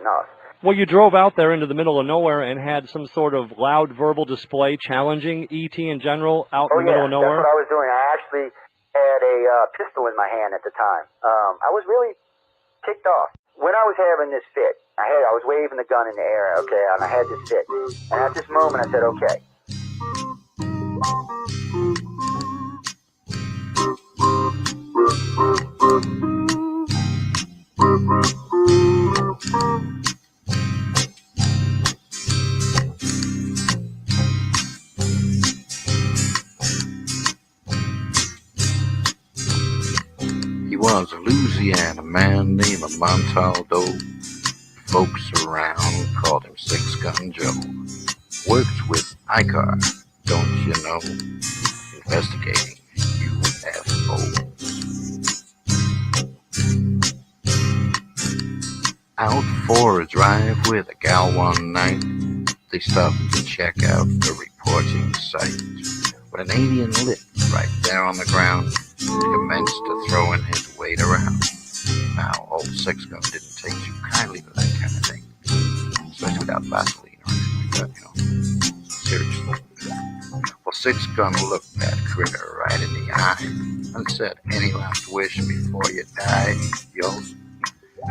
enough. Well, you drove out there into the middle of nowhere and had some sort of loud verbal display challenging ET in general out in the middle of nowhere? That's what I was doing. I actually had a pistol in my hand at the time. I was really ticked off. When I was having this fit, I was waving the gun in the air, okay, and I had this fit. And at this moment, I said, okay. He was a Louisiana man named Montaldo. Folks around called him Six Gun Joe. Worked with ICAR, don't you know? Investigating UFOs. Out for a drive with a gal one night, they stopped to check out the reporting site. When an alien lit right there on the ground, he commenced to throwing his weight around. Now, old Six Gun didn't take too kindly to that kind of thing, especially without Vaseline or anything like that, seriously. Well, Six Gun looked that critter right in the eye and said, "Any last wish before you die?" Yo,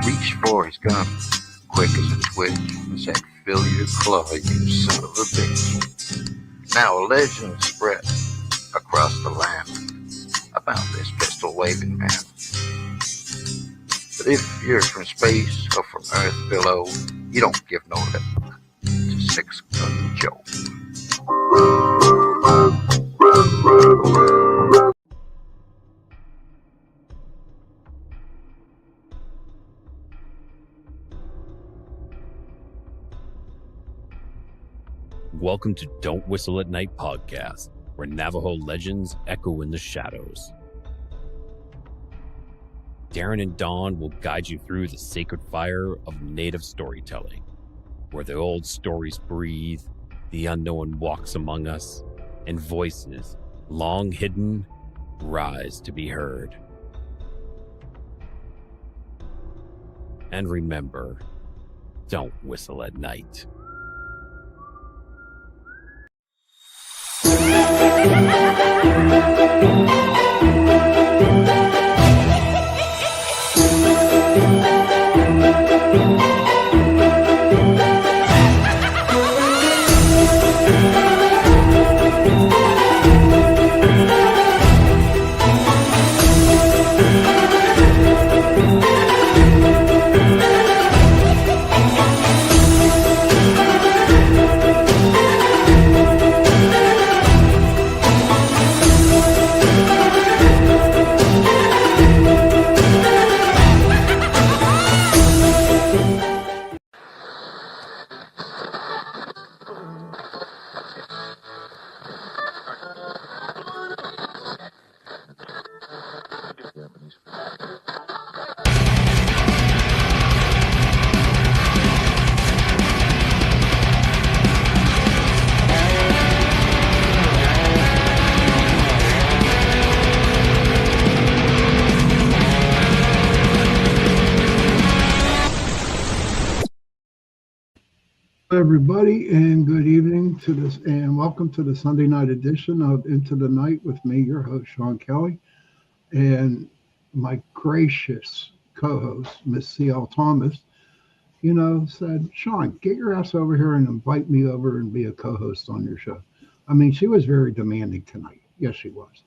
reached for his gun, quick as a twitch, and said, "Fill your claw, you son of a bitch." Now a legend spread across the land about this pistol-waving man. But if you're from space or from Earth below, you don't give no lip to Six Gun Joe. Welcome to Don't Whistle at Night podcast, where Navajo legends echo in the shadows. Darren and Dawn will guide you through the sacred fire of Native storytelling, where the old stories breathe, the unknown walks among us, and voices, long hidden, rise to be heard. And remember, don't whistle at night. Everybody, and good evening to this, and welcome to the Sunday night edition of Into the Night with me, your host Sean Kelly, and my gracious co-host Miss C.L. Thomas. Said, "Sean, get your ass over here and invite me over and be a co-host on your show." I mean, she was very demanding tonight. Yes, she was.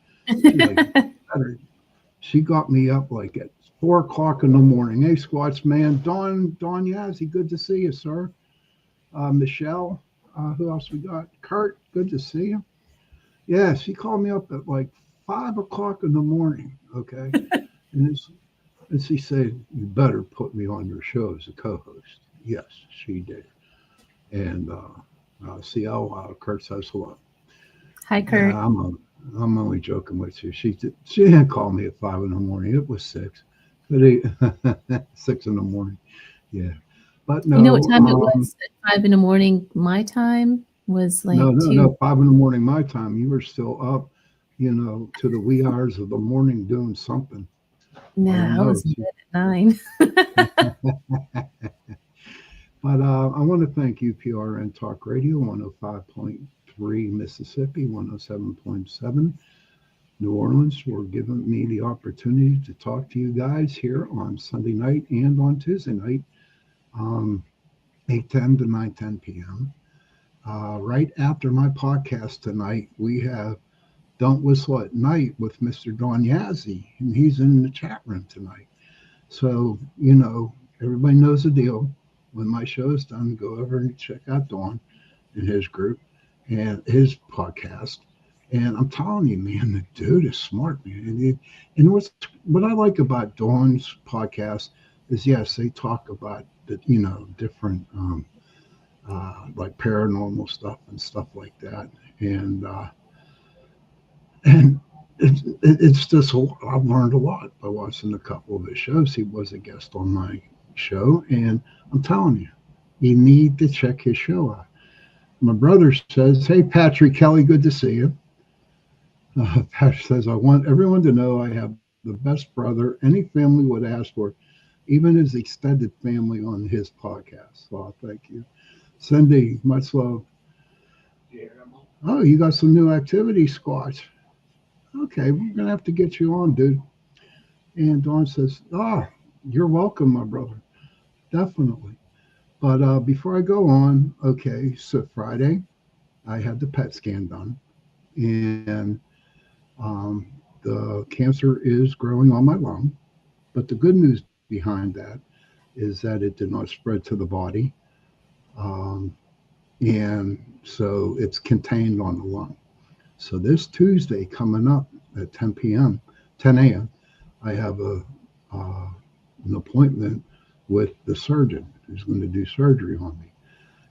She got me up like at 4:00 in the morning. "Hey, Squatch man, Don Yazzie, good to see you, sir. Michelle, who else we got? Kurt, good to see you." Yeah, she called me up at like 5:00 in the morning, okay? and she said, "You better put me on your show as a co-host." Yes, she did. And CL, Kurt says hello. Hi, Kurt. I'm only joking with you. She didn't call me at 5 in the morning. It was 6. 6 in the morning. Yeah. But no, you know what time it was at 5 in the morning? My time was like no, 5 in the morning my time. You were still up, to the wee hours of the morning doing something. Nah, I was in bed at 9. But I want to thank UPRN Talk Radio, 105.3 Mississippi, 107.7 New Orleans, for giving me the opportunity to talk to you guys here on Sunday night and on Tuesday night, 8:10 to 9:10 p.m. Right after my podcast tonight, we have Don't Whistle at Night with Mr. Don Yazzie, and he's in the chat room tonight. So, everybody knows the deal. When my show is done, go over and check out Don and his group and his podcast. And I'm telling you, man, the dude is smart, man. And what I like about Don's podcast is, yes, they talk about the, different like paranormal stuff and stuff like that. And it's just I've learned a lot by watching a couple of his shows. He was a guest on my show, and I'm telling you, you need to check his show out. My brother says, "Hey, Patrick Kelly, good to see you." Patrick says, "I want everyone to know I have the best brother any family would ask for, even his extended family on his podcast." So thank you. Cindy, much love. Oh, you got some new activity, Squatch. Okay, we're going to have to get you on, dude. And Dawn says, you're welcome, my brother. Definitely. But before I go on, okay, so Friday, I had the PET scan done. And the cancer is growing on my lung. But the good news behind that is that it did not spread to the body. And so it's contained on the lung. So this Tuesday coming up at 10 a.m., I have an appointment with the surgeon who's going to do surgery on me.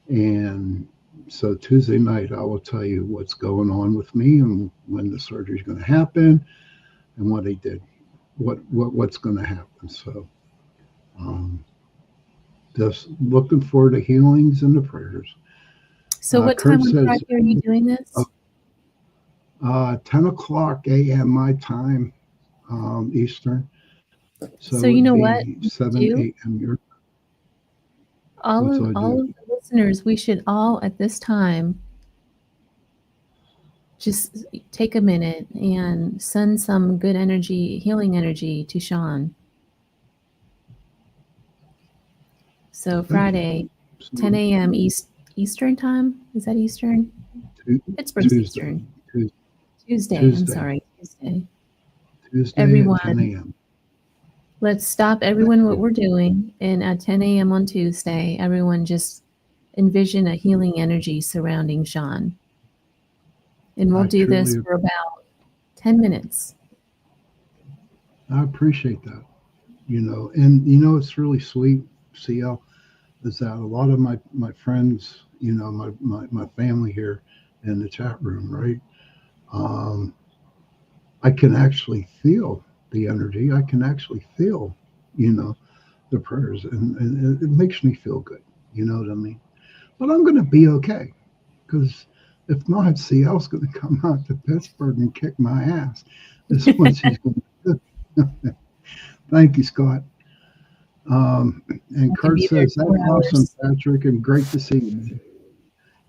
And so Tuesday night, I will tell you what's going on with me and when the surgery is going to happen and what they did, what's going to happen. So just looking forward to healings and the prayers. So what time on Friday are you doing this? 10 o'clock a.m. my time, Eastern. So you know what? 7 a.m. your time. All of the listeners, we should all at this time just take a minute and send some good energy, healing energy to Sean. So Friday, 10 a.m. Eastern time. Is that Eastern? Pittsburgh's Eastern. Tuesday. I'm sorry. Tuesday. Everyone, 10 a.m. Let's stop everyone what we're doing. And at 10 a.m. on Tuesday, everyone just envision a healing energy surrounding Sean. And we'll do this for about 10 minutes. I appreciate that. And it's really sweet, CL, is that a lot of my friends, my family here in the chat room, right? I can actually feel the energy. I can actually feel, the prayers, and it makes me feel good. You know what I mean? But I'm going to be okay, because if not, CL's going to come out to Pittsburgh and kick my ass. This is what she's going to do. Thank you, Scott. And Kurt says, "That's awesome, Patrick, and great to see you."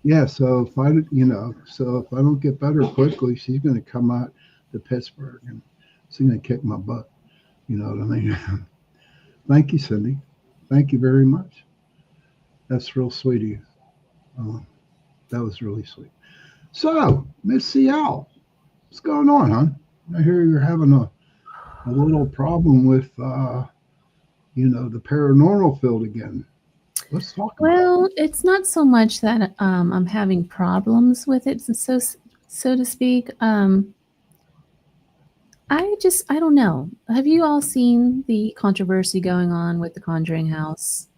Yeah, so if I don't get better quickly, she's going to come out to Pittsburgh and she's going to kick my butt. You know what I mean? Thank you, Cindy. Thank you very much. That's real sweet of you. That was really sweet. So, Miss CL, what's going on, hon? I hear you're having a little problem with, the paranormal field again. Let's talk about Well, it's not so much that I'm having problems with it, so to speak. I don't know. Have you all seen the controversy going on with the Conjuring House?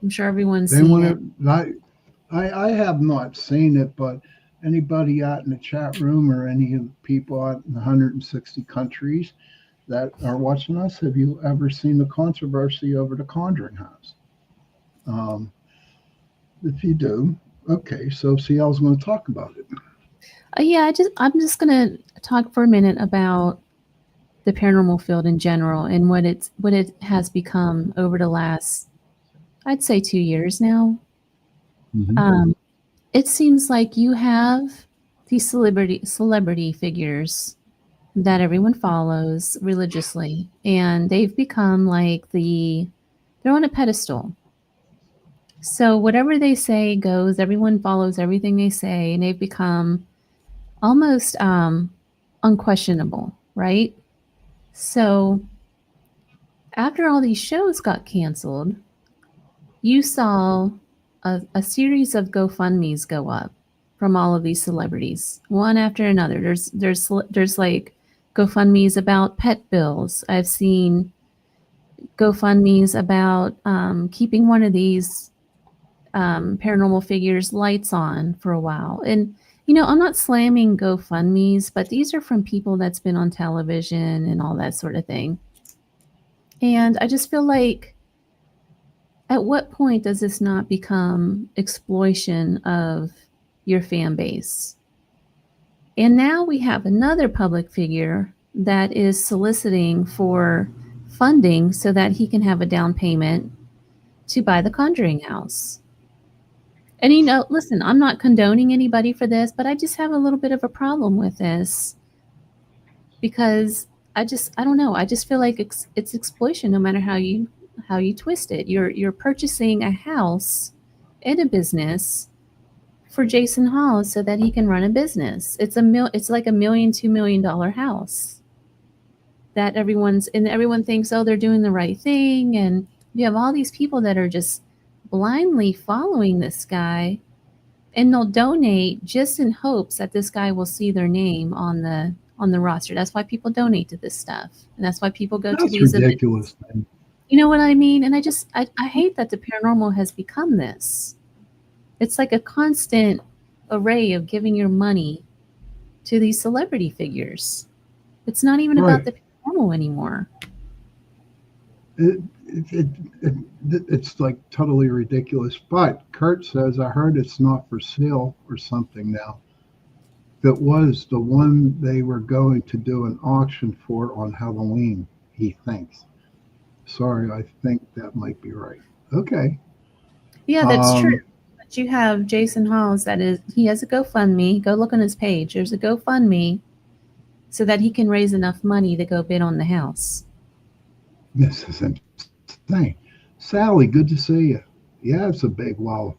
I'm sure everyone's seen it. I have not seen it, but anybody out in the chat room or any of the people out in 160 countries that are watching us, have you ever seen the controversy over the Conjuring House? If you do, okay, so CL's going to talk about it. I'm just going to talk for a minute about the paranormal field in general and what it has become over the last I'd say 2 years now. Mhm. It seems like you have these celebrity figures that everyone follows religiously, and they've become like they're on a pedestal. So whatever they say goes, everyone follows everything they say, and they've become almost unquestionable, right? So after all these shows got canceled, you saw a series of GoFundMe's go up from all of these celebrities, one after another. There's like GoFundMe's about pet bills. I've seen GoFundMe's about keeping one of these paranormal figures lights on for a while. And I'm not slamming GoFundMe's, but these are from people that's been on television and all that sort of thing. And I just feel like, at what point does this not become exploitation of your fan base? And now we have another public figure that is soliciting for funding so that he can have a down payment to buy the Conjuring house. And listen, I'm not condoning anybody for this, but I just have a little bit of a problem with this because I don't know. I just feel like it's exploitation no matter how you twist it. You're purchasing a house and a business for Jason Hawes so that he can run a business. It's like $1 million, $2 million house that everyone thinks, oh, they're doing the right thing. And you have all these people that are just blindly following this guy, and they'll donate just in hopes that this guy will see their name on the roster. That's why people donate to this stuff. And that's why people go to these ridiculous, events. Man. You know what I mean? And I hate that the paranormal has become this. It's like a constant array of giving your money to these celebrity figures. It's not even about the paranormal anymore. It's like totally ridiculous. But Kurt says, I heard it's not for sale or something now. That was the one they were going to do an auction for on Halloween, he thinks. Sorry, I think that might be right. Okay. Yeah, that's true. But you have Jason Hawes, he has a GoFundMe. Go look on his page. There's a GoFundMe so that he can raise enough money to go bid on the house. This is insane. Sally, good to see you. Yeah, it's a big wow.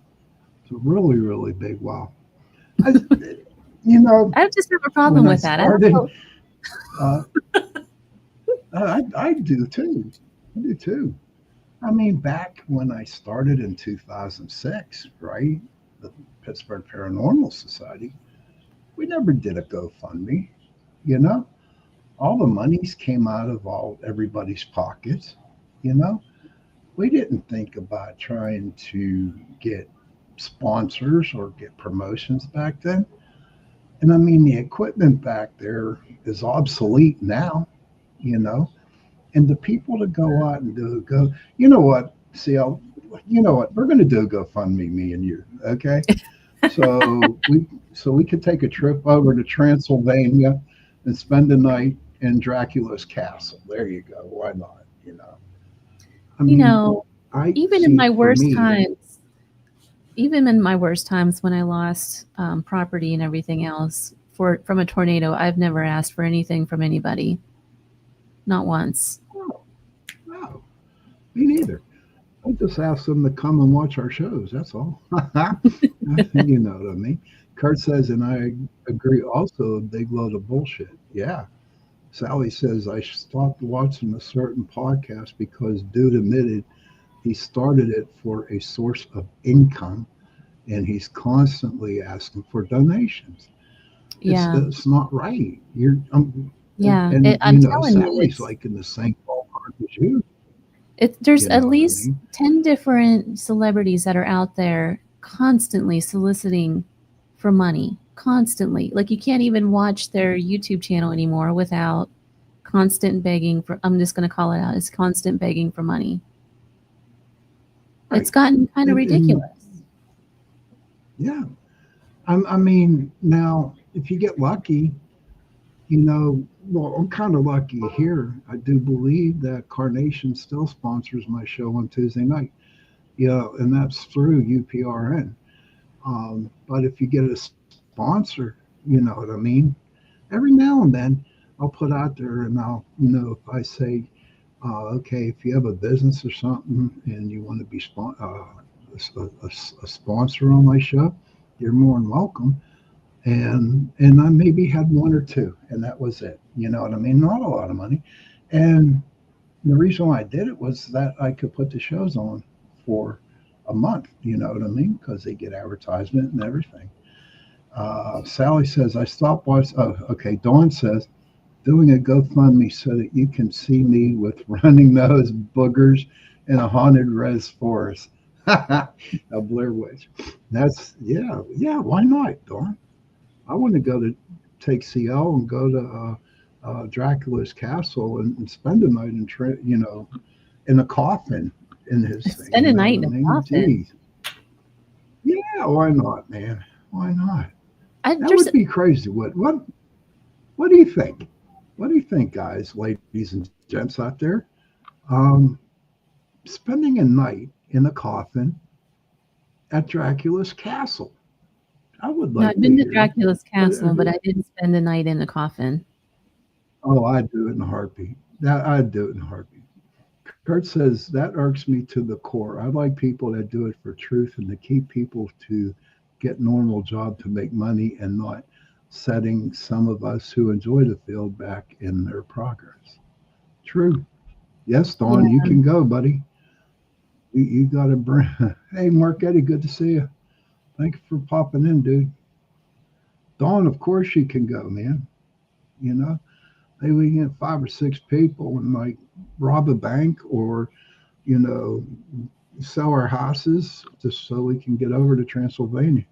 It's a really, really big wow. I just have a problem with that. I do too. I do too. I mean, back when I started in 2006, right, the Pittsburgh Paranormal Society, we never did a GoFundMe. All the monies came out of everybody's pockets. We didn't think about trying to get sponsors or get promotions back then. And I mean, the equipment back there is obsolete now, and the people to go out and you know what, CL, we're going to do a GoFundMe, me and you, okay? So we could take a trip over to Transylvania and spend the night in Dracula's castle. There you go. Why not? I mean, even in my worst times when I lost property and everything else from a tornado, I've never asked for anything from anybody. Not once. No, me neither. I just asked them to come and watch our shows. That's all. You know what I mean? Kurt says, and I agree also, a big load of bullshit. Yeah. Sally says, I stopped watching a certain podcast because dude admitted he started it for a source of income, and he's constantly asking for donations. Yeah. It's not right. I'm telling Sally's like in the same ballpark as you. There's at least 10 different celebrities that are out there constantly soliciting for money. Constantly. Like, you can't even watch their YouTube channel anymore without constant begging for, I'm just going to call it out, it's constant begging for money. Right. It's gotten kind of ridiculous. Yeah. I mean, now, if you get lucky, well, I'm kind of lucky here. I do believe that Carnation still sponsors my show on Tuesday night. and that's through UPRN. But if you get a sponsor, you know what I mean. Every now and then, I'll put out there, and I'll, if I say, okay, if you have a business or something and you want to be a sponsor on my show, you're more than welcome. And I maybe had one or two, and that was it. You know what I mean? Not a lot of money. And the reason why I did it was that I could put the shows on for a month. You know what I mean? Because they get advertisement and everything. Sally says, I stopped watching. Oh, okay. Dawn says, doing a GoFundMe so that you can see me with running nose, boogers, in a haunted res forest. A Blair Witch. Yeah. Why not, Dawn? I want to go to take CL and go to Dracula's castle and spend a night in a coffin in his thing. Spend a night in a coffin. Jeez. Yeah, why not, man? Why not? That There's would be crazy. What do you think? What do you think, guys, ladies and gents out there? Spending a night in a coffin at Dracula's castle. I would No, like I've been to hear. Dracula's castle, but I didn't spend the night in a coffin. Oh, I'd do it in a heartbeat. I'd do it in a heartbeat. Kurt says, that irks me to the core. I like people that do it for truth and to keep people to get normal job to make money and not setting some of us who enjoy the field back in their progress. True. Yes, Dawn, you can go, buddy. You got to bring. Hey, Mark Eddie, good to see you. Thank you for popping in, dude. Dawn, of course you can go, man. Maybe we can get 5 or 6 people and like rob a bank or, sell our houses just so we can get over to Transylvania,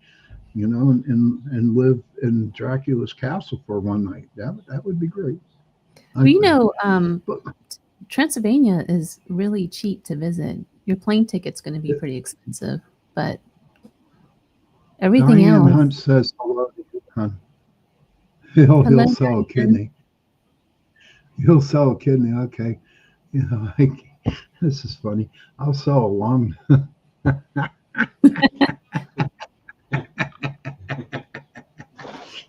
and live in Dracula's castle for one night. That would be great. Transylvania is really cheap to visit. Your plane ticket's going to be pretty expensive, but everything Diane else. Hunt says hello to you, hon. He'll sell a kidney. He'll sell a kidney. Okay. This is funny. I'll sell a lung.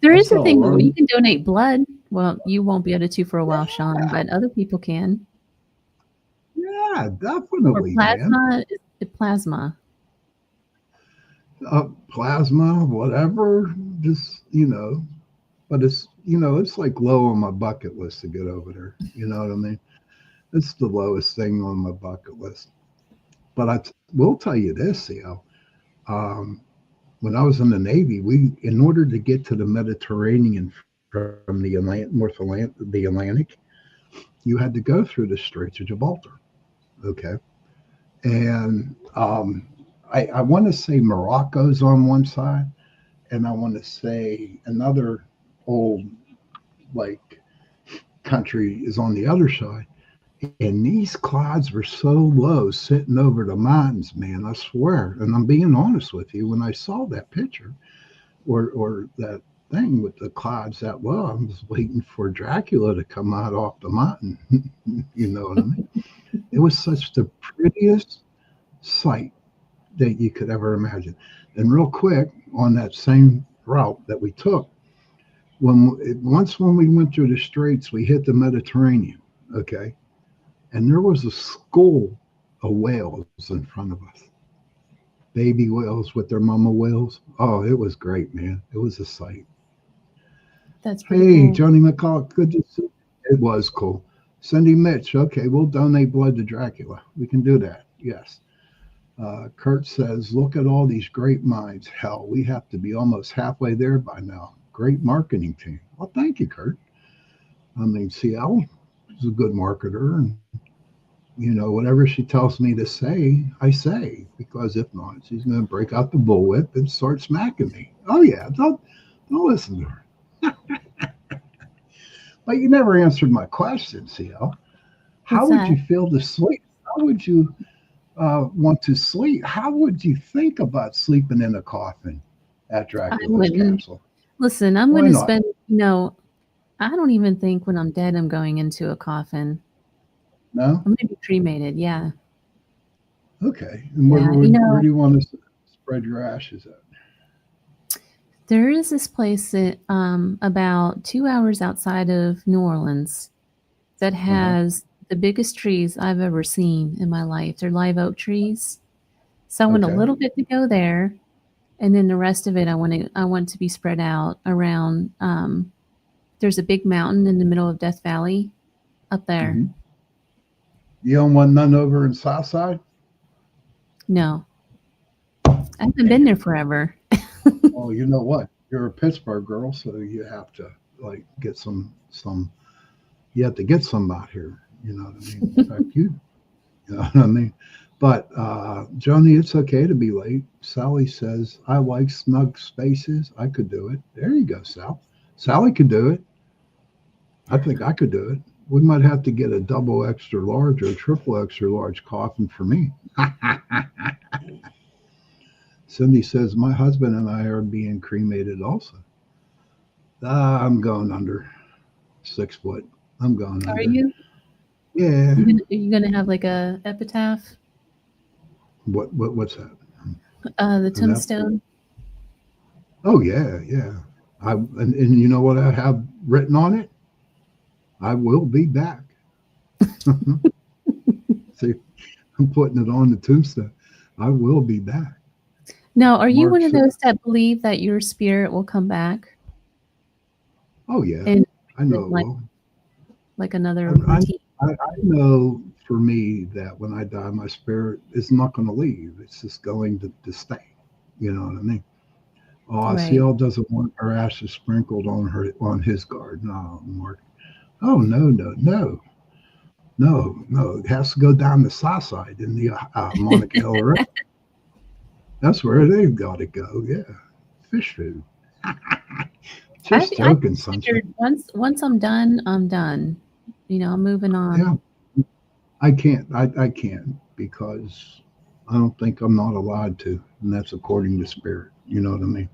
There is a thing where you can donate blood. Well, you won't be able to for a while, Sean, but other people can. Yeah, definitely. Or plasma. Plasma. Plasma, whatever. Just, but it's, it's like low on my bucket list to get over there. You know what I mean? It's the lowest thing on my bucket list. But I will tell you this, CL. When I was in the Navy, in order to get to the Mediterranean from the Atlantic, you had to go through the Straits of Gibraltar. Okay. And I want to say Morocco's on one side, and I want to say another old country is on the other side. And these clouds were so low sitting over the mountains, man, I swear. And I'm being honest with you, when I saw that picture or that thing with the clouds that low, I was waiting for Dracula to come out off the mountain. You know what I mean? It was such the prettiest sight that you could ever imagine. And real quick, on that same route that we took, when we went through the Straits, we hit the Mediterranean, okay? And there was a school of whales in front of us. Baby whales with their mama whales. Oh, it was great, man. It was a sight. That's pretty cool. Johnny McCall, good to see you. It was cool. Cindy Mitch, okay, we'll donate blood to Dracula. We can do that, yes. Kurt says, look at all these great minds. Hell, we have to be almost halfway there by now. Great marketing team. Well, thank you, Kurt. I mean, CL is a good marketer, and whatever she tells me to say, I say, because if not, she's going to break out the bullwhip and start smacking me. Oh yeah, don't listen to her. But you never answered my question, CL. How would you feel to sleep? How would you want to sleep? How would you think about sleeping in a coffin at Dracula's castle? Listen, I'm going to spend, I don't even think when I'm dead I'm going into a coffin. No? I'm going to be cremated, yeah. Okay. And Yeah, where do you want to spread your ashes at? there is this place that about 2 hours outside of New Orleans that has the biggest trees I've ever seen in my life. They're live oak trees. So I want a Okay. little bit to go there, and then the rest of it I want to be spread out around. There's a big mountain in the middle of Death Valley up there. Mhm. You don't want none over in Southside? No, I haven't been there forever. Well, you know what? You're a Pittsburgh girl, so you have to like get some. You have to get some out here. You know what I mean? In fact, you know what I mean? But Joni, it's okay to be late. Sally says, I like snug spaces. I could do it. There you go, Sal. Sally could do it. I think I could do it. We might have to get a double extra large or a triple extra large coffin for me. Cindy says, my husband and I are being cremated also. I'm going under 6 foot. I'm going Are under. you? Yeah. You gonna have like a epitaph? What's that? The tombstone. Oh yeah. And you know what I have written on it? I will be back. See, I'm putting it on the tombstone. I will be back. Now, are you March one of those that believe that your spirit will come back? Oh yeah, And I know it like- will. Like another I routine? I know for me that when I die, my spirit is not going to leave. It's just going to stay. You know what I mean? Oh, Right. CL doesn't want her ashes sprinkled on his garden. No, Mark. Oh no. It has to go down the south side in the Monica River. That's where they've got to go. Yeah, fish food. Just I joking, sunshine. figured once I'm done, I'm done. You know, I'm moving on. Yeah, I can't. I can't because I don't think I'm not allowed to, and that's according to spirit. You know what I mean?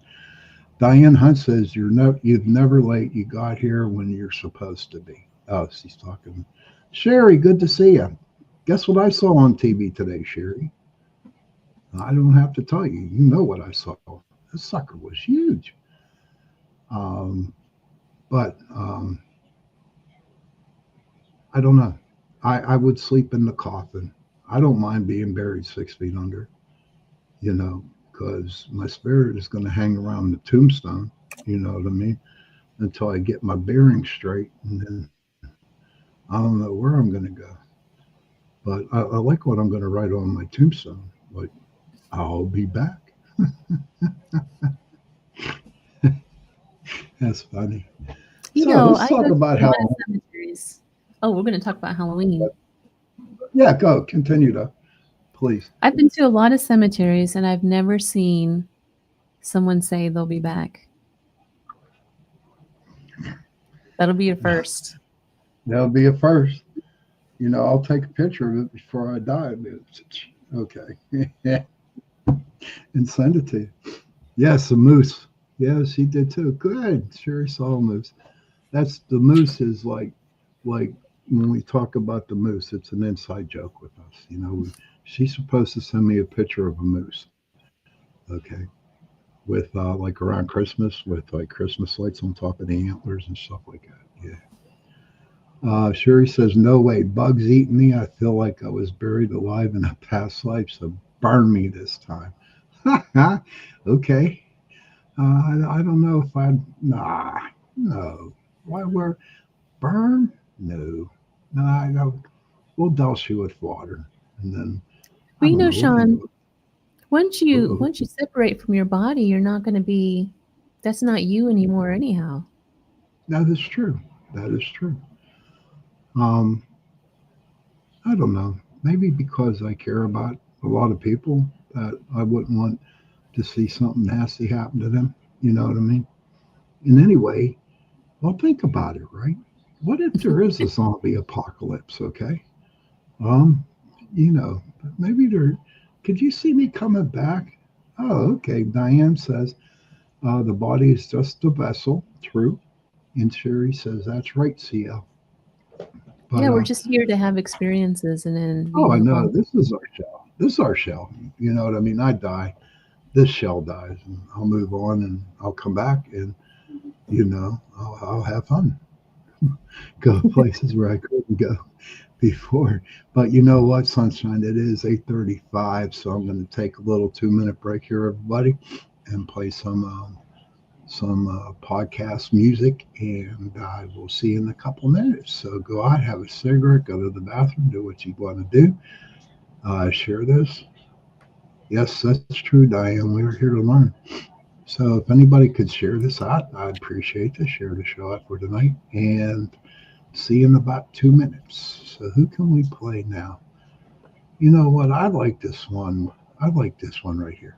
Diane Hunt says you've never late. You got here when you're supposed to be. Oh, she's talking. Sherry, good to see you. Guess what I saw on TV today, Sherry? I don't have to tell you. You know what I saw. This sucker was huge. But I don't know. I would sleep in the coffin. I don't mind being buried 6 feet under, you know, because my spirit is going to hang around the tombstone, you know what I mean, until I get my bearings straight. And then I don't know where I'm going to go. But I like what I'm going to write on my tombstone. Like, I'll be back. That's funny. You So know, let's I talk go about to a lot how. of cemeteries. Oh, we're going to talk about Halloween. Yeah, go. Continue to, please. I've been to a lot of cemeteries, and I've never seen someone say they'll be back. That'll be a first. That'll be a first. You know, I'll take a picture of it before I die. Okay. And send it to you. Yes, a moose. Yes, he did too. Good. Sure, he saw a moose. That's the moose is like when we talk about the moose, it's an inside joke with us. You know, she's supposed to send me a picture of a moose. Okay. With like around Christmas, with like Christmas lights on top of the antlers and stuff like that. Yeah. Sherry says, no way, bugs eating me. I feel like I was buried alive in a past life, so burn me this time. Okay. I don't know if no. Why we're burn? No. I know. We'll douse you with water, and then. Well, you know, we'll Sean, do it. once you separate from your body, you're not going to be. That's not you anymore, anyhow. That is true. That is true. I don't know. Maybe because I care about a lot of people that I wouldn't want to see something nasty happen to them. You know what I mean? And anyway, well, think about it, right? What if there is a zombie apocalypse? Okay. You know, maybe there. Could you see me coming back? Oh, okay. Diane says the body is just a vessel. True. And Sherry says that's right, CL. But, Yeah, we're just here to have experiences, and then. Oh, I know. This is our show. this is our shell. You know what I mean? I die, this shell dies, and I'll move on, and I'll come back, and I'll have fun, go places where I couldn't go before. But you know what, sunshine? It is 8:35, so I'm going to take a little 2-minute break here, everybody, and play some podcast music, and I will see you in a couple minutes. So go out, have a cigarette, go to the bathroom, do what you want to do. Share this. Yes, that's true, Diane. We're here to learn. So if anybody could share this out, I'd appreciate to share the show out for tonight, and see you in about 2 minutes. So who can we play now? You know what? I like this one. I like this one right here.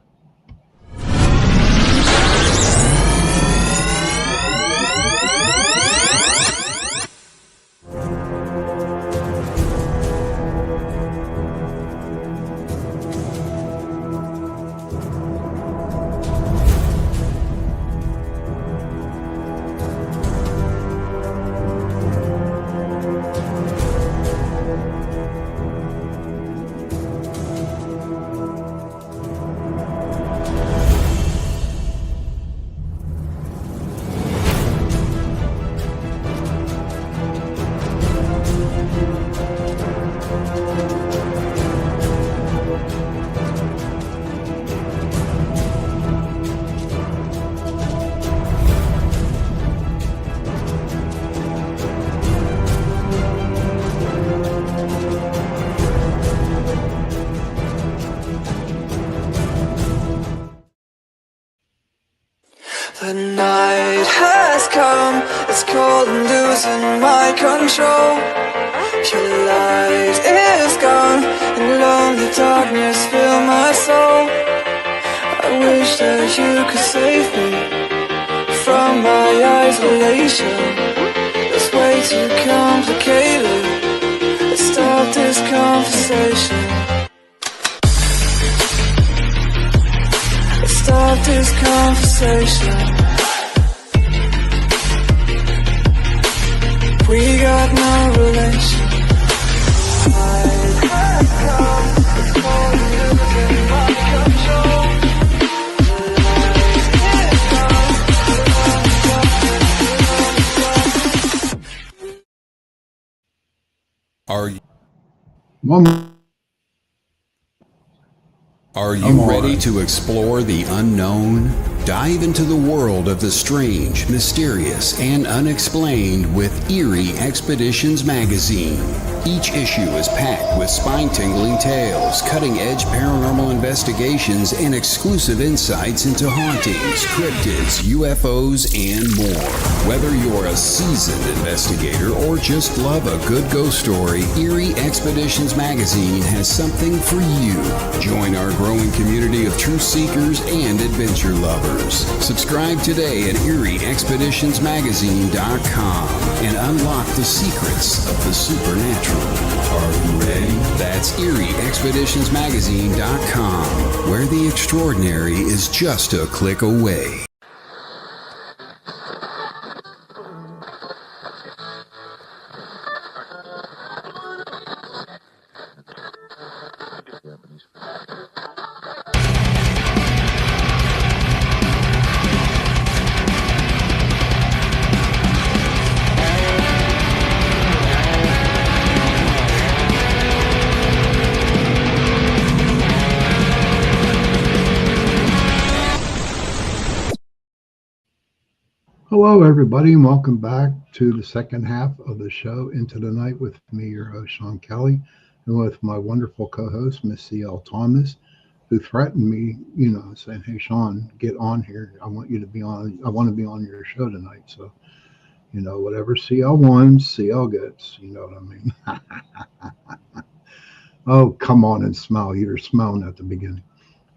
The night has come, it's cold and losing my control. Your light is gone, and lonely darkness fill my soul. I wish that you could save me from my isolation. It's way too complicated. Let's stop this conversation. Let's stop this conversation. We got no relation. Are you ready to explore the unknown? Dive into the world of the strange, mysterious, and unexplained with Eerie Expeditions magazine. Each issue is packed with spine-tingling tales, cutting-edge paranormal investigations, and exclusive insights into hauntings, cryptids, UFOs, and more. Whether you're a seasoned investigator or just love a good ghost story, Eerie Expeditions magazine has something for you. Join our growing community of truth seekers and adventure lovers. Subscribe today at EerieExpeditionsMagazine.com and unlock the secrets of the supernatural. Are you ready? That's EerieExpeditionsMagazine.com, where the extraordinary is just a click away. Hello, everybody, and welcome back to the second half of the show, Into the Night, with me, your host, Sean Kelly, and with my wonderful co-host, Miss C.L. Thomas, who threatened me, saying, "Hey, Sean, get on here. I want to be on your show tonight." So, whatever CL wants, CL gets. You know what I mean? Oh, come on and smile. You were smiling at the beginning.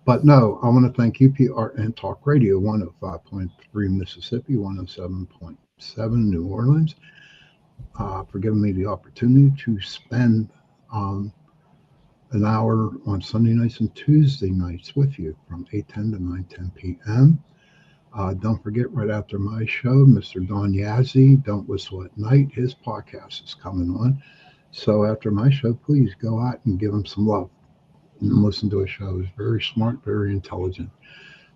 But no, I want to thank UPRN Talk Radio, 105.3 Mississippi, 107.7 New Orleans, for giving me the opportunity to spend an hour on Sunday nights and Tuesday nights with you from 8:10 to 9:10 p.m. Don't forget, right after my show, Mr. Don Yazzie, Don't Whistle at Night, his podcast is coming on. So after my show, please go out and give him some love. and listen to a show. He's very smart, very intelligent.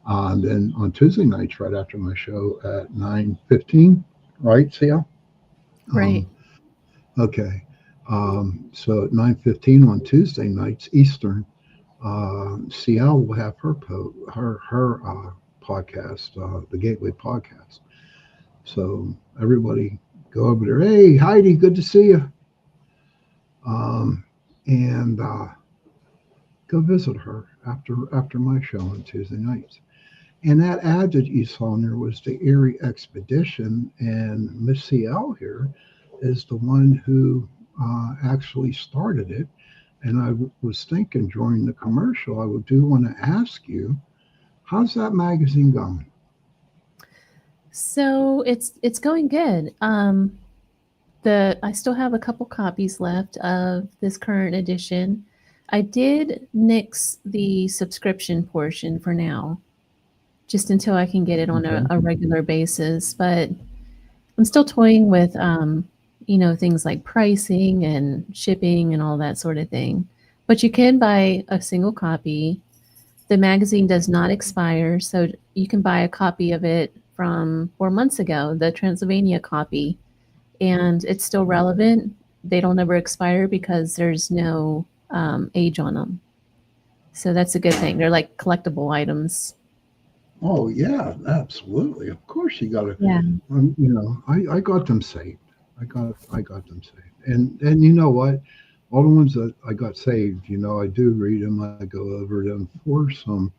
And then on Tuesday nights, right after my show at 9:15, right, Sia? Right. Okay. So at 9:15 on Tuesday nights Eastern, CL will have her podcast, the Gateway Podcast. So everybody go over there. Hey, Heidi, good to see you. And go visit her after my show on Tuesday nights. And that ad that you saw in there was the Erie Expedition, and Miss CL here is the one who actually started it. And I was thinking during the commercial, I do want to ask you, how's that magazine going? So it's going good. I still have a couple copies left of this current edition. I did nix the subscription portion for now, just until I can get it on a regular basis. But I'm still toying with, things like pricing and shipping and all that sort of thing. But you can buy a single copy. The magazine does not expire, so you can buy a copy of it from 4 months ago, the Transylvania copy, and it's still relevant. They don't ever expire because there's no age on them. So that's a good thing. They're like collectible items. Oh yeah, absolutely. Of course you got to. Yeah. I got them saved. I got them saved. And you know what? All the ones that I got saved, I do read them. I go over them for some,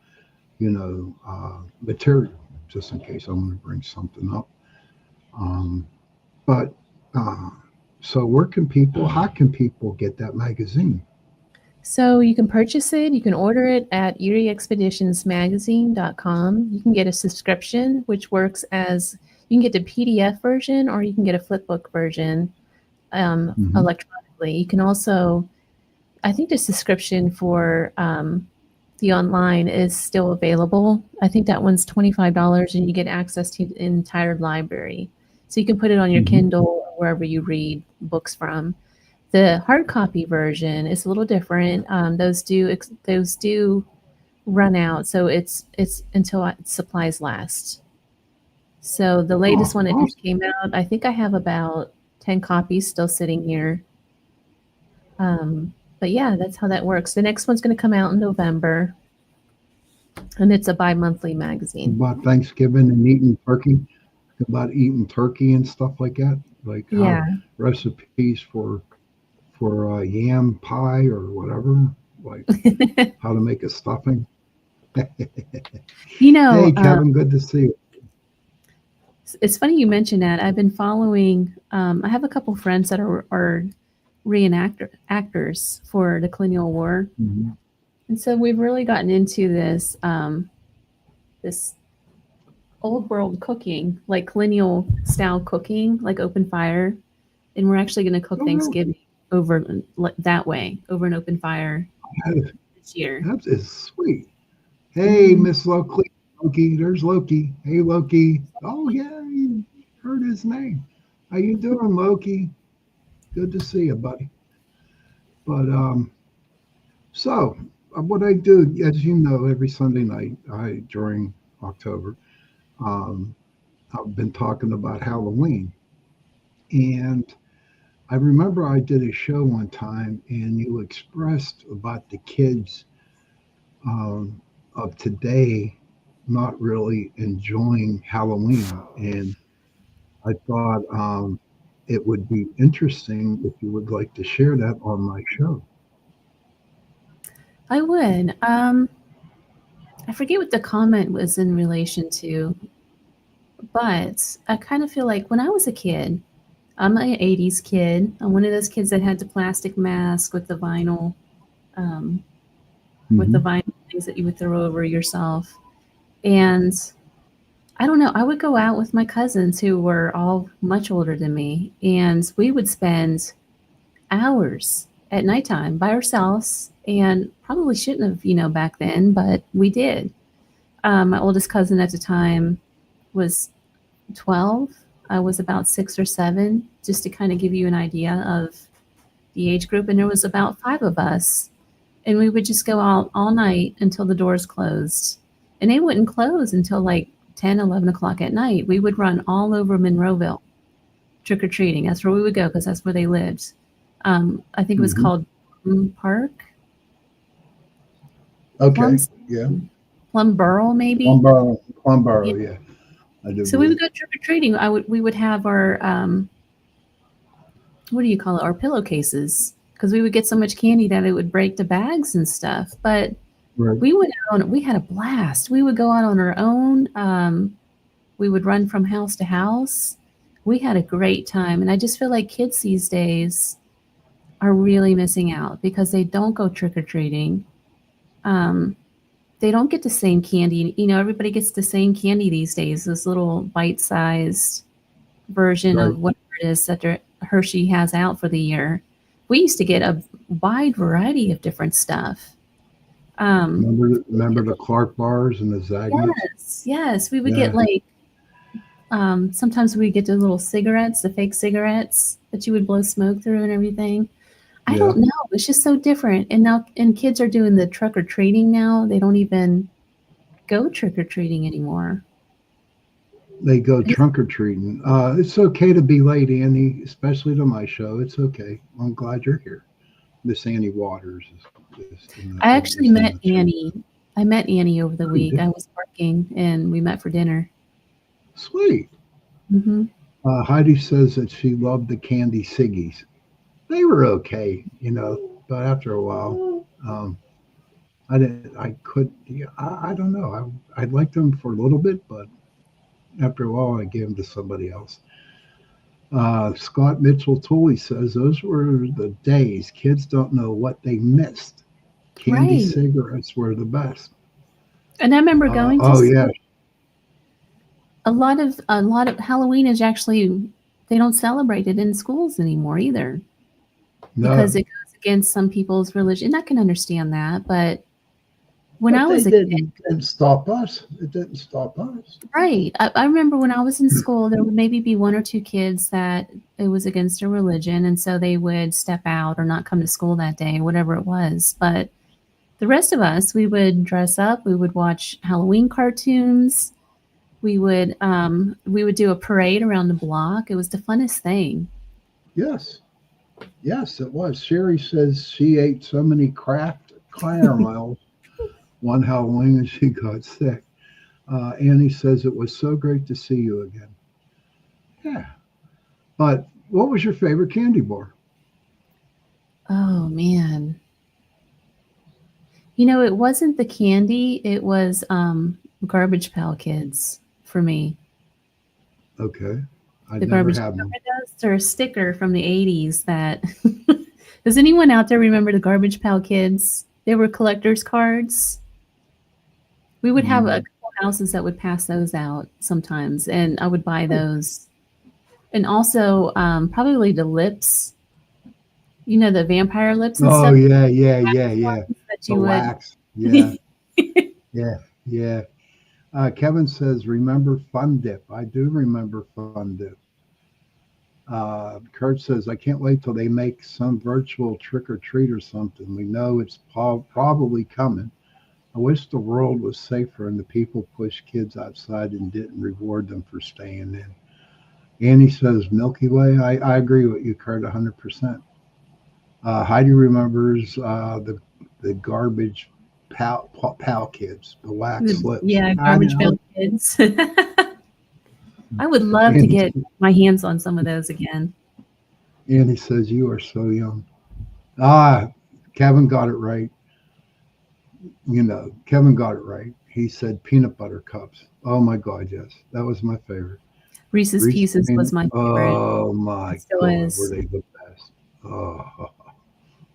material, just in case I'm going to bring something up. So how can people get that magazine? So you can purchase it. You can order it at erieexpeditionsmagazine.com. You can get a subscription, which works as you can get the PDF version or you can get a flipbook version electronically. You can also, I think the subscription for the online is still available. I think that one's $25 and you get access to the entire library. So you can put it on your Kindle or wherever you read books from. The hard copy version is a little different. Those do run out, so it's until supplies last. So the latest one that just came out, I think I have about 10 copies still sitting here. But yeah, that's how that works. The next one's going to come out in November, and it's a bi-monthly magazine. About Thanksgiving and eating turkey and stuff like that, like recipes for yam pie or whatever, like how to make a stuffing. Hey, Kevin, good to see you. It's funny you mentioned that. I've been following. I have a couple friends that are actors for the Colonial War, and so we've really gotten into this this old world cooking, like colonial style cooking, like open fire, and we're actually going to cook Thanksgiving over that way, over an open fire this year. That is sweet. Hey, Miss Loki, there's Loki. Hey, Loki. Oh yeah, you heard his name. How you doing, Loki? Good to see you, buddy. But so what I do, as you know, every Sunday night, during October, I've been talking about Halloween, and I remember I did a show one time and you expressed about the kids of today not really enjoying Halloween. And I thought it would be interesting if you would like to share that on my show. I would. I forget what the comment was in relation to, but I kind of feel like when I was a kid, I'm an 80s kid. I'm one of those kids that had the plastic mask with the vinyl, with the vinyl things that you would throw over yourself. And I don't know, I would go out with my cousins who were all much older than me, and we would spend hours at nighttime by ourselves, and probably shouldn't have, back then, but we did. My oldest cousin at the time was 12. I was about 6 or 7, just to kind of give you an idea of the age group. And there was about 5 of us and we would just go out all night until the doors closed. And they wouldn't close until like 10, 11 o'clock at night. We would run all over Monroeville trick-or-treating. That's where we would go because that's where they lived. I think it was called Park. Okay, yeah. Plumboro, maybe. Plumboro, yeah. I do. So we would go trick-or-treating. We would have our, what do you call it? Our pillowcases. Because we would get so much candy that it would break the bags and stuff. But we went out we had a blast. We would go out on our own. We would run from house to house. We had a great time. And I just feel like kids these days are really missing out because they don't go trick-or-treating. They don't get the same candy. You know, everybody gets the same candy these days, this little bite-sized version of whatever it is that Hershey has out for the year. We used to get a wide variety of different stuff. Remember the Clark bars and the Zagnets? Yes. We would get like, sometimes we get the little cigarettes, the fake cigarettes that you would blow smoke through and everything. I don't know. It's just so different. And kids are doing the trick-or-treating now. They don't even go trick-or-treating anymore. They go trunk-or-treating. It's okay to be late, Annie, especially to my show. It's okay. I'm glad you're here. Miss Annie Waters. I actually met Annie. I met Annie over the week. I was working, and we met for dinner. Sweet. Heidi says that she loved the candy ciggies. They were okay, you know, but after a while, I don't know. I liked them for a little bit, but after a while, I gave them to somebody else. Scott Mitchell Tooley says those were the days. Kids don't know what they missed. Candy cigarettes were the best. And I remember going to a lot of Halloween is actually, they don't celebrate it in schools anymore either. Because it goes against some people's religion. And I can understand that, but when I was a kid, it didn't stop us. It didn't stop us. Right. I remember when I was in school, there would maybe be one or two kids that it was against their religion, and so they would step out or not come to school that day, whatever it was. But the rest of us, we would dress up, we would watch Halloween cartoons, we would do a parade around the block. It was the funnest thing. Yes, it was. Sherry says she ate so many Kraft caramels one Halloween and she got sick. Annie says it was so great to see you again. Yeah. But what was your favorite candy bar? Oh, man. You know, it wasn't the candy. It was Garbage Pail Kids for me. Okay. The Garbage Pail Kids or a sticker from the 80s that... Does anyone out there remember the Garbage Pail Kids? They were collector's cards. We would have a couple houses that would pass those out sometimes, and I would buy those. And also probably the lips, you know, the vampire lips and stuff. Oh, yeah. The wax. Yeah. Kevin says, remember Fun Dip? I do remember Fun Dip. Kurt says, I can't wait till they make some virtual trick or treat or something. We know it's probably coming. I wish the world was safer and the people pushed kids outside and didn't reward them for staying in. Annie says, Milky Way. I agree with you, Kurt, 100%. Heidi remembers the Garbage Pal Kids, the wax lips. Yeah, Garbage Pail Kids. I would love to get my hands on some of those again. Andy says, you are so young. Kevin got it right. You know, Kevin got it right. He said peanut butter cups. Oh, my God, yes. That was my favorite. Reese's Pieces was my favorite. Oh, my God, were they the best. Oh.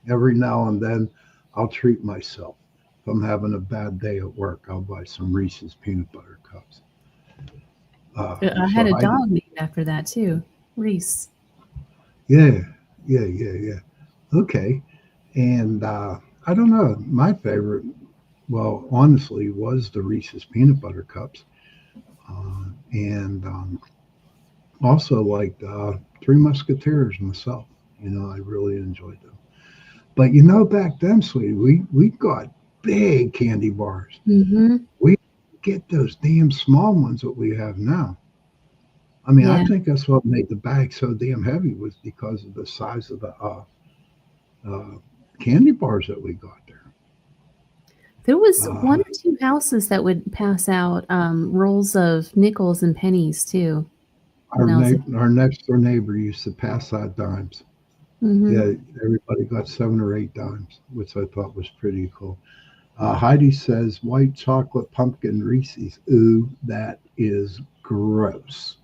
Every now and then, I'll treat myself. If I'm having a bad day at work, I'll buy some Reese's peanut butter cups. I had a dog named after that too, Reese. Yeah. Okay, and I don't know. My favorite, well, honestly, was the Reese's peanut butter cups, and also like Three Musketeers myself. You know, I really enjoyed them. But you know, back then, sweetie, we got big candy bars. Mm-hmm. We get those damn small ones that we have now. I mean, Yeah. I think that's what made the bag so damn heavy was because of the size of the candy bars that we got there. There was one or two houses that would pass out rolls of nickels and pennies too. Our next door neighbor used to pass out dimes. Mm-hmm. Yeah, everybody got 7 or 8 dimes, which I thought was pretty cool. Heidi says white chocolate pumpkin Reese's. Ooh, that is gross.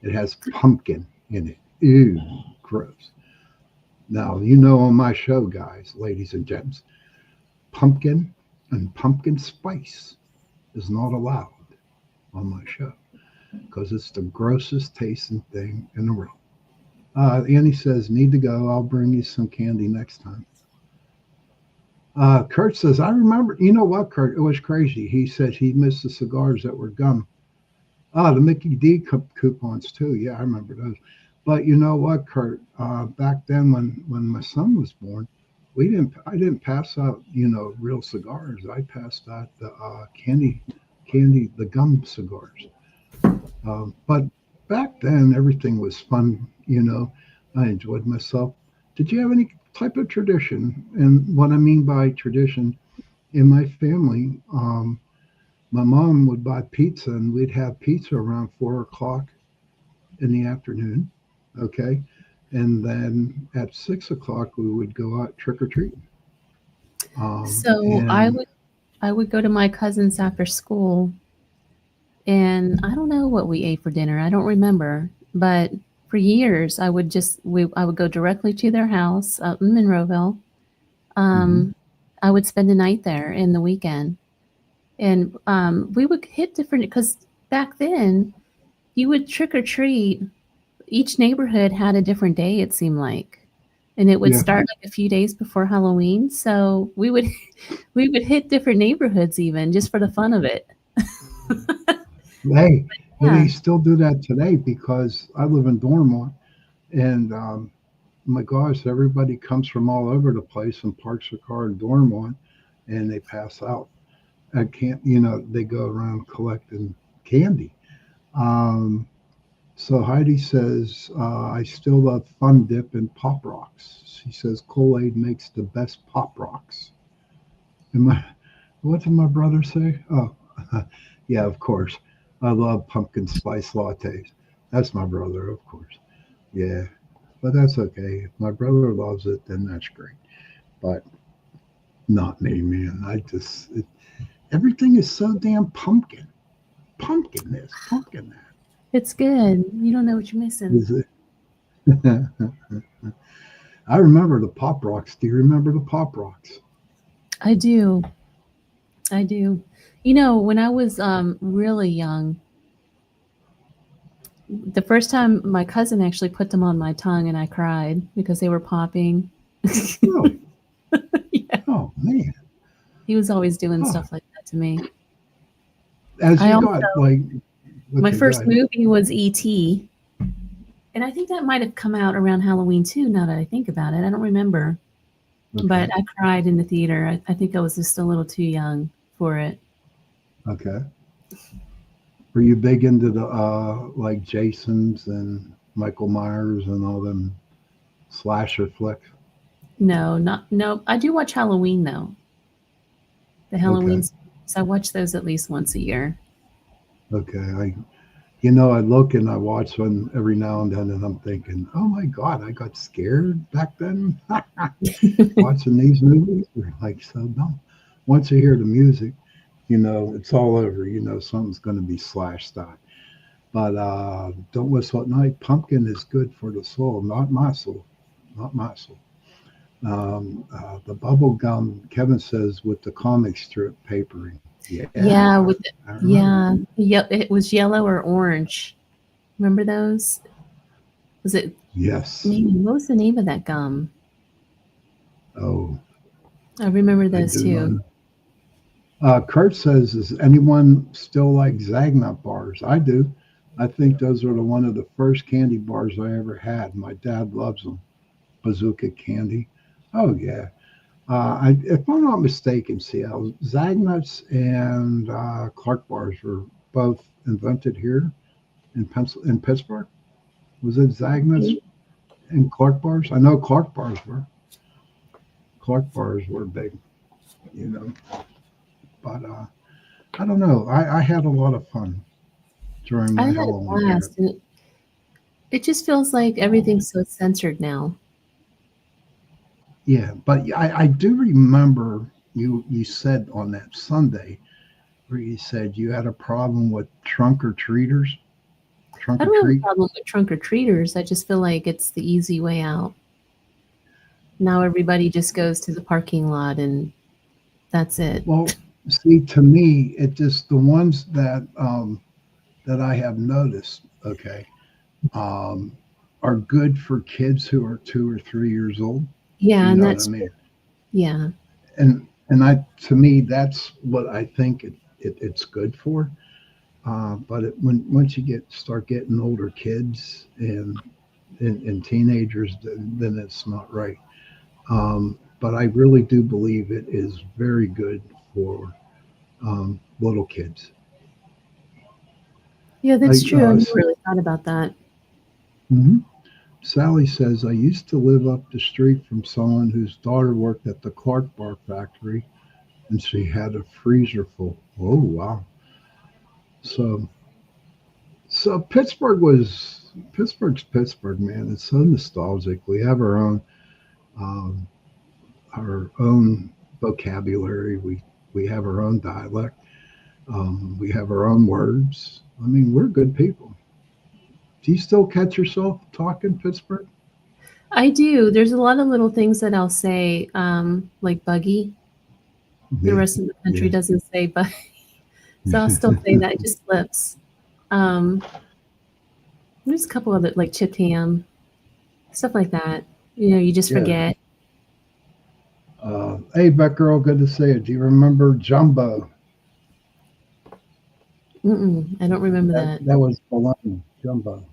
It has pumpkin in it. Ew, gross. Now, you know on my show, guys, ladies and gents, pumpkin and pumpkin spice is not allowed on my show because it's the grossest tasting thing in the world. Annie says, need to go. I'll bring you some candy next time. Kurt says, I remember, you know what, Kurt? It was crazy. He said he missed the cigars that were gum. The Mickey D coupons too. Yeah, I remember those. But you know what, Kurt? Back then when my son was born, I didn't pass out, real cigars. I passed out the the gum cigars. But back then everything was fun, I enjoyed myself. Did you have any type of tradition? And what I mean by tradition, in my family, my mom would buy pizza and we'd have pizza around 4:00 in the afternoon. Okay. And then at 6:00 we would go out trick or treating. So I would go to my cousin's after school, and I don't know what we ate for dinner. I don't remember, but for years I would go directly to their house up in Monroeville. I would spend the night there in the weekend, and we would hit different, because back then you would trick or treat. Each neighborhood had a different day, it seemed like, and it would start like a few days before Halloween. So we would hit different neighborhoods even just for the fun of it. Hey, we still do that today because I live in Dormont, and my gosh, everybody comes from all over the place and parks their car in Dormont, and they pass out. They go around collecting candy. So Heidi says, I still love Fun Dip and Pop Rocks. She says Kool-Aid makes the best Pop Rocks. What did my brother say? Oh, yeah, of course. I love pumpkin spice lattes. That's my brother, of course. Yeah, but that's okay. If my brother loves it, then that's great. But not me, man. Everything is so damn pumpkin. Pumpkin this, pumpkin that. It's good. You don't know what you're missing. Is it? I remember the Pop Rocks. Do you remember the Pop Rocks? I do. When I was really young, the first time my cousin actually put them on my tongue and I cried because they were popping. Oh, Yeah. oh man. He was always doing stuff like that to me. As you got like my first movie was E.T. And I think that might have come out around Halloween too, now that I think about it. I don't remember. Okay. But I cried in the theater. I think I was just a little too young for it. Okay. Were you big into the like Jason's and Michael Myers and all them slasher flicks? No. I do watch Halloween though. The Halloween series. I watch those at least once a year. Okay. I look and I watch one every now and then and I'm thinking, oh my God, I got scared back then watching these movies. They're like so dumb. Once you hear the music, it's all over. Something's going to be slash stock. But Don't Whistle at Night, pumpkin is good for the soul, not my soul. Not my soul. The bubble gum, Kevin says, with the comic strip papering. Yeah, it was yellow or orange. Remember those? Was it? Yes. What was the name of that gum? Oh, I remember those too. Kurt says, does anyone still like Zagnut bars? I do. I think those are one of the first candy bars I ever had. My dad loves them. Bazooka candy. Oh, yeah. If I'm not mistaken, CL, Zagnut's and Clark bars were both invented here in Pittsburgh. Was it Zagnut's and Clark bars? I know Clark bars were. Clark bars were big, you know. But I don't know. I had a lot of fun during I my had a Halloween. blast. And it just feels like everything's so censored now. Yeah, but I do remember you said on that Sunday where you said you had a problem with trunk or treaters. Trunk I or don't have a treat. problem with trunk or treaters. I just feel like it's the easy way out. Now everybody just goes to the parking lot and that's it. Well, see, to me, it just the ones that that I have noticed, okay, are good for kids who are 2 or 3 years old. Yeah, You and know what that's I mean? yeah. And to me, that's what I think it's good for. But once you start getting older kids and teenagers, then it's not right. But I really do believe it is very good for little kids. Yeah, that's I, true. I uh, never really thought about that. mhm. Sally says, I used to live up the street from someone whose daughter worked at the Clark Bar factory and she had a freezer full. Oh, wow. So, Pittsburgh's Pittsburgh, man. It's so nostalgic. We have um, our own vocabulary. We have our own dialect. We have our own words. I mean, we're good people. Do you still catch yourself talking Pittsburgh? I do. There's a lot of little things that I'll say, like buggy. The Yeah, rest of the country yeah. doesn't say buggy. So I'll still say that. It just slips. Um, there's a couple other like chipped ham, stuff like that. You just Yeah. forget. Hey, Batgirl, good to see you. Do you remember Jumbo? I don't remember that. That was Bologna, Jumbo.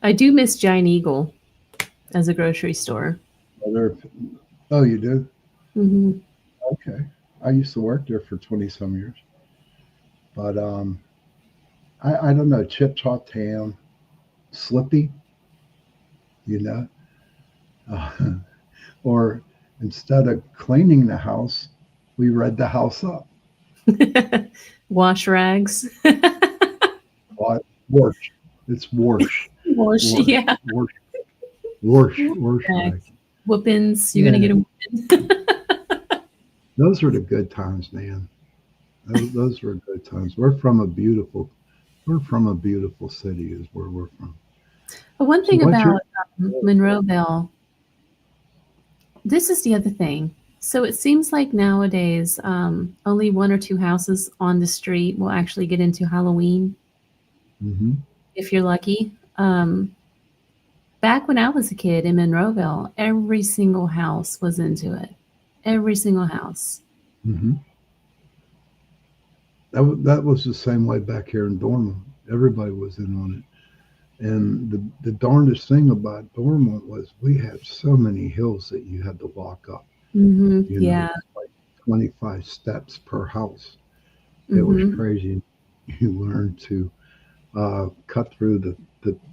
I do miss Giant Eagle as a grocery store. Oh, you do? hmm Okay. I used to work there for 20 some years. But I don't know, chip chopped ham, Slippy, you know? Or instead of cleaning the house, we read the house up. Wash rags. What? Wash. It's wash. Wash, yeah. Wash. Rags. Whoopings. You're gonna get a whooping. Those were the good times, man. Those were good times. We're from a beautiful city is where we're from. But one thing what's your- about Monroeville, this is the other thing. So it seems like nowadays, only 1 or 2 houses on the street will actually get into Halloween, Mm-hmm. if you're lucky. Back when I was a kid in Monroeville, every single house was into it. Every single house. Mm-hmm. That was the same way back here in Dormont. Everybody was in on it. And the darndest thing about Dormont was we had so many hills that you had to walk up. You know, Yeah. like 25 steps per house. It was crazy. You learned to cut through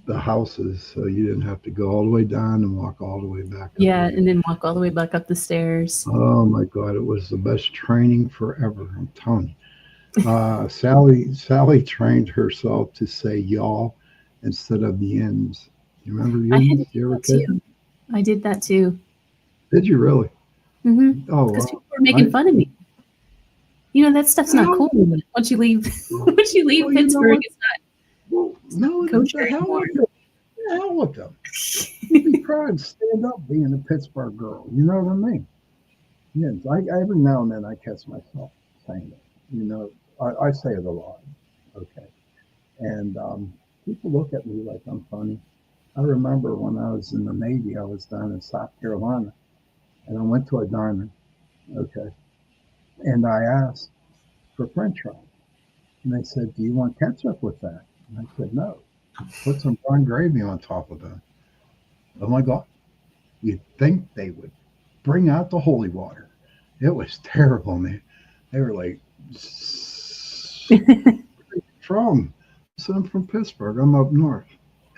the houses so you didn't have to go all the way down and walk all the way back up. Yeah, and then walk all the way back up the stairs. Oh my God, it was the best training forever. I'm telling you. Sally trained herself to say y'all instead of yins. You remember I had yins? to You do ever that kid? too. I did that too. Did you really? Because Oh, well, people were making fun of me. That stuff's not cool once you leave. Once you leave Well, you know Pittsburgh, what? it's not. well, no, what Kosher the hell anymore. with them? The hell with them. You be proud and stand up being a Pittsburgh girl. You know what I mean? Yes, every now and then I catch myself saying it. I say it a lot. Okay. And people look at me like I'm funny. I remember when I was in the Navy, I was down in South Carolina and I went to a diner. Okay. And I asked for French fries. And they said, do you want ketchup with that? And I said, no. Put some brown gravy on top of that. Oh my God. You'd think they would bring out the holy water. It was terrible, man. They were like, from. So I'm from Pittsburgh. I'm up north.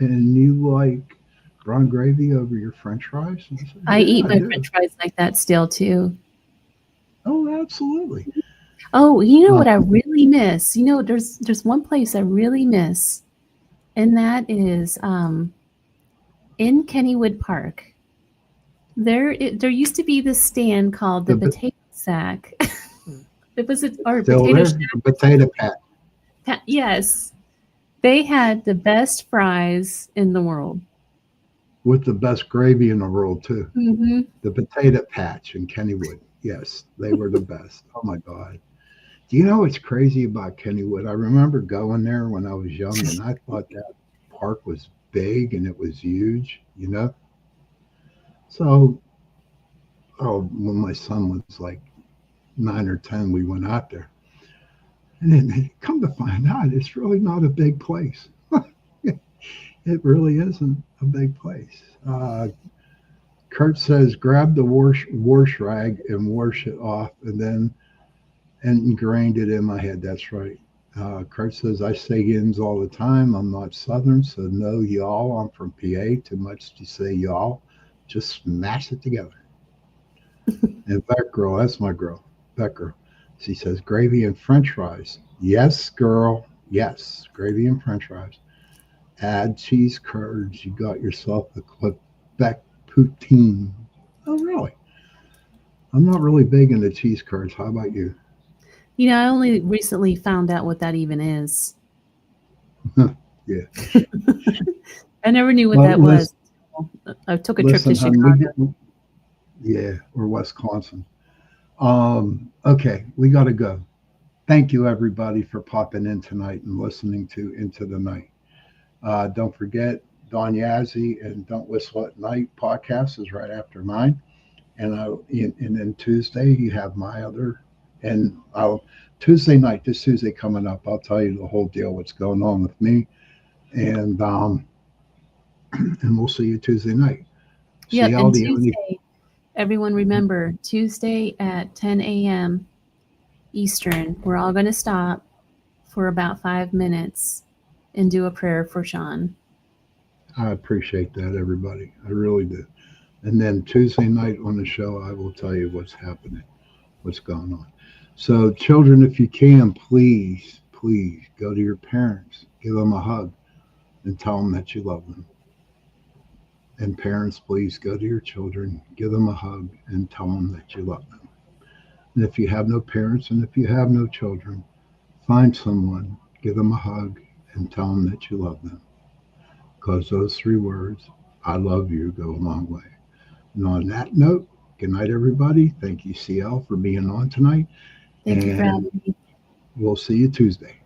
And you like brown gravy over your French fries? And said, I eat my do. French fries like that still too. Oh, absolutely. Oh, you know what I really miss? You know, there's one place I really miss, and that is in Kennywood Park. There used to be this stand called the Potato Sack. It was potato shack. Potato Pat. Yes, they had the best fries in the world. With the best gravy in the world too. Mm-hmm. The Potato Patch in Kennywood. Yes, they were the best. Oh my God. Do you know what's crazy about Kennywood? I remember going there when I was young, and I thought that park was big and it was huge, you know? So, when my son was like 9 or 10, we went out there. And then come to find out, it's really not a big place. It really isn't a big place. Kurt says, grab the wash rag and wash it off, and then ingrained it in my head. That's right. Kurt says, I say yins all the time. I'm not Southern, so no y'all. I'm from PA. Too much to say y'all. Just smash it together. And that girl, that's my girl, that girl. She says, gravy and French fries. Yes, girl. Yes, gravy and French fries. Add cheese curds. You got yourself a Quebec poutine. Oh, really? I'm not really big into cheese curds. How about you? You know, I only recently found out what that even is. Yeah. I never knew what that was. I took a trip to Chicago. Yeah, or Wisconsin. Okay, we got to go. Thank you, everybody, for popping in tonight and listening to Into the Night. Don't forget, Don Yazzie and Don't Whistle at Night podcast is right after mine. And then Tuesday, you have my other. And Tuesday night, this Tuesday coming up, I'll tell you the whole deal, what's going on with me. And and we'll see you Tuesday night. Yeah, and Tuesday, everyone remember, Tuesday at 10 a.m. Eastern, we're all going to stop for about 5 minutes and do a prayer for Sean. I appreciate that, everybody. I really do. And then Tuesday night on the show, I will tell you what's happening, what's going on. So children, if you can, please go to your parents, give them a hug and tell them that you love them. And parents, please go to your children, give them a hug and tell them that you love them. And if you have no parents and if you have no children, find someone, give them a hug and tell them that you love them. Because those 3 words, I love you, go a long way. And on that note, good night, everybody. Thank you, CL, for being on tonight. Thank you for having me. We'll see you Tuesday.